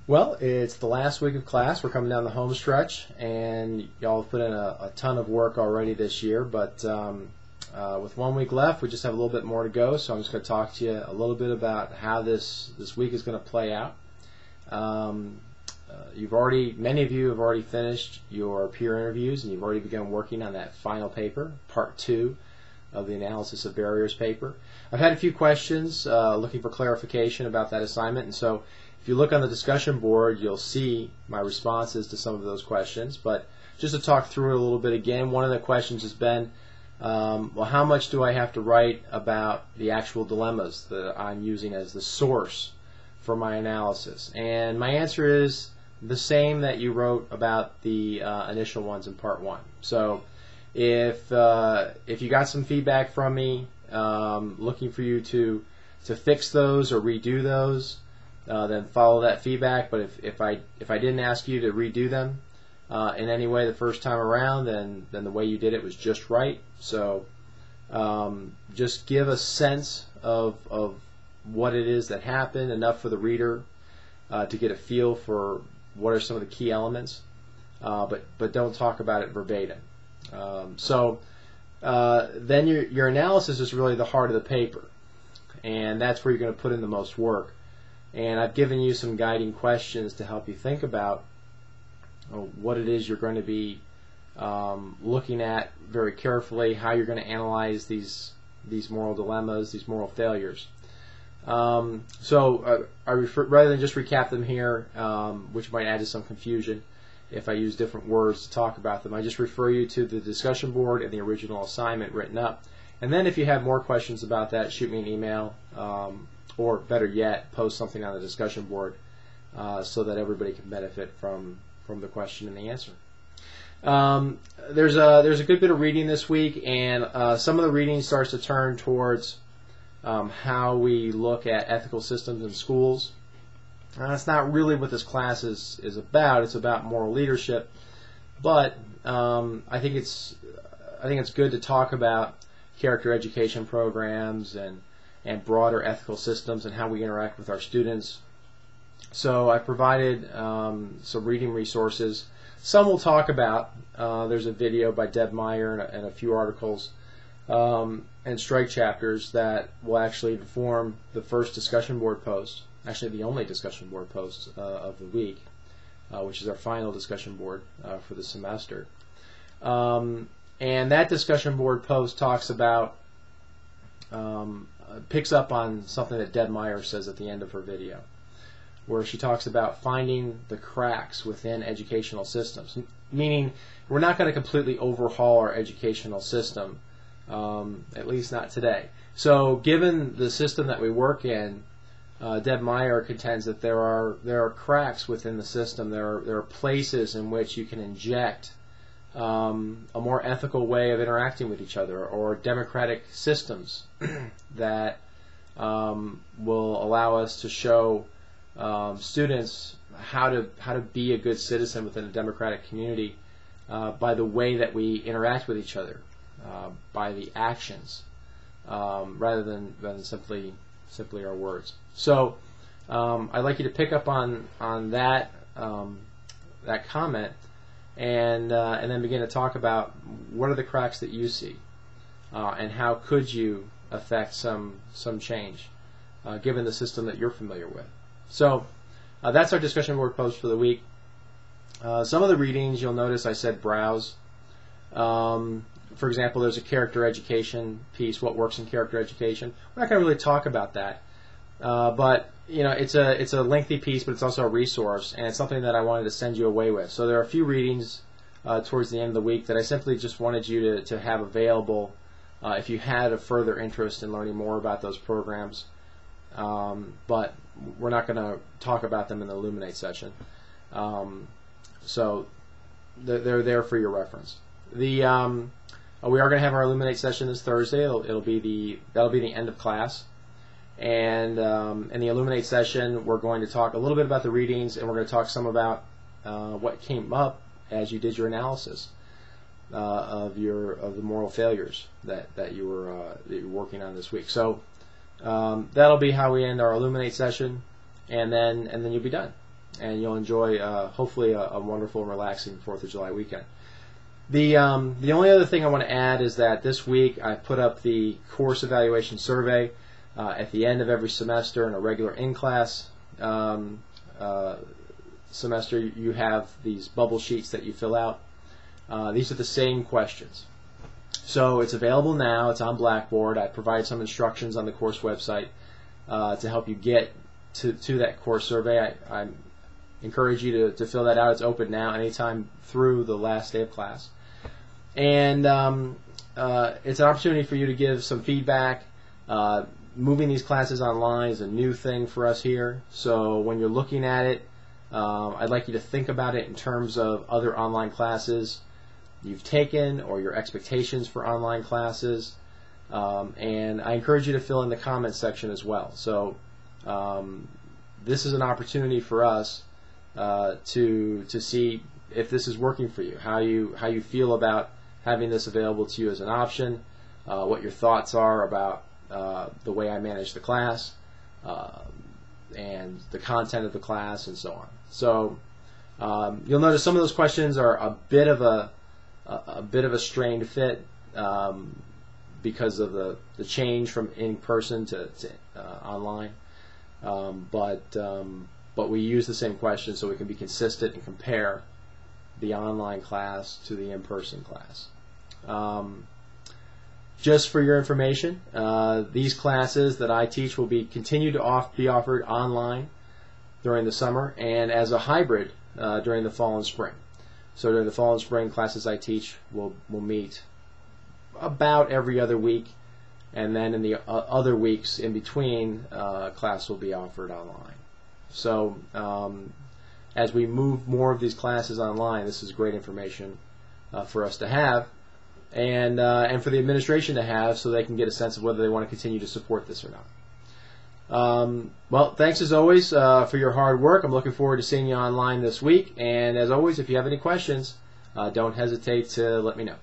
Well, it's the last week of class. We're coming down the home stretch, and y'all have put in a ton of work already this year, but with 1 week left, we just have a little bit more to go, so I'm just going to talk to you a little bit about how this week is going to play out. Many of you have already finished your peer interviews, and you've already begun working on that final paper, part 2 of the analysis of barriers paper. I've had a few questions looking for clarification about that assignment, and so if you look on the discussion board, you'll see my responses to some of those questions. But just to talk through it a little bit again, one of the questions has been, well, how much do I have to write about the actual dilemmas that I'm using as the source for my analysis? And my answer is the same that you wrote about the initial ones in part 1. So if you got some feedback from me, looking for you to fix those or redo those, then follow that feedback. But if I didn't ask you to redo them in any way the first time around, then the way you did it was just right. So just give a sense of what it is that happened, enough for the reader to get a feel for what are some of the key elements, but don't talk about it verbatim. Then your analysis is really the heart of the paper, and that's where you're going to put in the most work. And I've given you some guiding questions to help you think about what it is you're going to be looking at very carefully, how you're going to analyze these moral dilemmas, these moral failures. Rather than just recap them here, which might add to some confusion if I use different words to talk about them, I just refer you to the discussion board and the original assignment written up. And then if you have more questions about that, shoot me an email, or better yet, post something on the discussion board so that everybody can benefit from the question and the answer. There's a good bit of reading this week, and some of the reading starts to turn towards how we look at ethical systems in schools. That's not really what this class is about. It's about moral leadership, but I think it's good to talk about character education programs and broader ethical systems and how we interact with our students. So I provided some reading resources. Some we'll talk about. There's a video by Deb Meyer and a few articles and strike chapters that will actually inform the first discussion board post, actually the only discussion board post of the week, which is our final discussion board for the semester. And that discussion board post talks about, picks up on something that Deb Meyer says at the end of her video, where she talks about finding the cracks within educational systems, meaning we're not going to completely overhaul our educational system, at least not today. So given the system that we work in, Deb Meyer contends that there are cracks within the system. There are places in which you can inject a more ethical way of interacting with each other, or democratic systems that will allow us to show students how to be a good citizen within a democratic community by the way that we interact with each other, by the actions, rather than simply our words. So I'd like you to pick up on that comment and then begin to talk about what are the cracks that you see, and how could you affect some change given the system that you're familiar with. So that's our discussion board post for the week. Some of the readings, you'll notice I said browse. For example, there's a character education piece, what works in character education. We're not going to really talk about that, but it's a lengthy piece, but it's also a resource, and it's something that I wanted to send you away with. So there are a few readings towards the end of the week that I simply just wanted you to have available if you had a further interest in learning more about those programs. But we're not going to talk about them in the Illuminate session. So they're there for your reference. We are going to have our Illuminate session this Thursday. That'll be the end of class. And in the Illuminate session, we're going to talk a little bit about the readings, and we're going to talk some about what came up as you did your analysis of the moral failures that you were working on this week. So that'll be how we end our Illuminate session, and then you'll be done. and you'll enjoy hopefully a wonderful and relaxing 4th of July weekend. The only other thing I want to add is that this week I put up the course evaluation survey at the end of every semester in a regular in-class semester. You have these bubble sheets that you fill out. These are the same questions. So it's available now. It's on Blackboard. I provide some instructions on the course website to help you get to that course survey. I encourage you to fill that out. It's open now anytime through the last day of class. And it's an opportunity for you to give some feedback. Moving these classes online is a new thing for us here. So when you're looking at it, I'd like you to think about it in terms of other online classes you've taken or your expectations for online classes. And I encourage you to fill in the comments section as well. So this is an opportunity for us to see if this is working for you, how you feel about having this available to you as an option, what your thoughts are about the way I manage the class, and the content of the class, and so on. So you'll notice some of those questions are a bit of a strained fit because of the change from in person to online. But we use the same questions so we can be consistent and compare the online class to the in-person class. Just for your information, these classes that I teach will be continued to be offered online during the summer and as a hybrid during the fall and spring. So during the fall and spring, classes I teach will meet about every other week, and then in the other weeks in between, class will be offered online. So as we move more of these classes online, this is great information for us to have, and for the administration to have, so they can get a sense of whether they want to continue to support this or not. Well, thanks as always for your hard work. I'm looking forward to seeing you online this week, and as always, if you have any questions, don't hesitate to let me know.